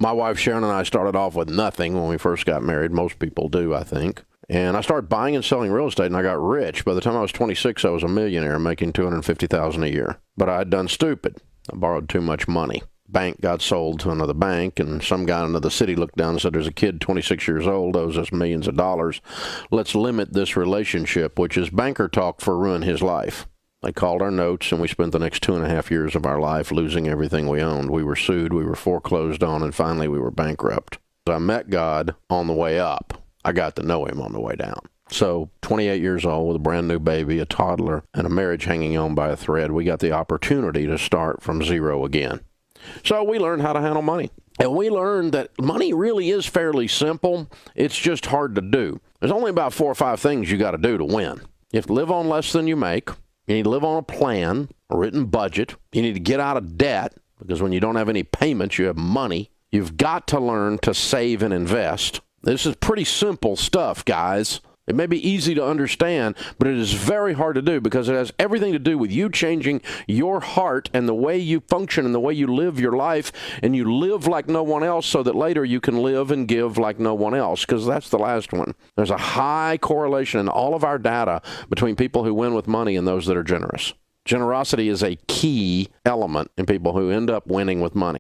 My wife Sharon and I started off with nothing when we first got married. Most people do, I think. And I started buying and selling real estate, and I got rich. By the time I was 26, I was a millionaire, making $250,000 a year. But I had done stupid. I borrowed too much money. Bank got sold to another bank, and some guy in another city looked down and said, there's a kid 26 years old, owes us millions of dollars. Let's limit this relationship, which is banker talk for ruin his life. They called our notes, and we spent the next 2.5 years of our life losing everything we owned. We were sued, we were foreclosed on, and finally we were bankrupt. I met God on the way up. I got to know him on the way down. So, 28 years old with a brand new baby, a toddler, and a marriage hanging on by a thread, we got the opportunity to start from zero again. So we learned how to handle money. And we learned that money really is fairly simple. It's just hard to do. There's only about 4 or 5 things you got to do to win. You have to live on less than you make. You need to live on a plan, a written budget. You need to get out of debt, because when you don't have any payments, you have money. You've got to learn to save and invest. This is pretty simple stuff, guys. It may be easy to understand, but it is very hard to do, because it has everything to do with you changing your heart and the way you function and the way you live your life, and you live like no one else so that later you can live and give like no one else, because that's the last one. There's a high correlation in all of our data between people who win with money and those that are generous. Generosity is a key element in people who end up winning with money.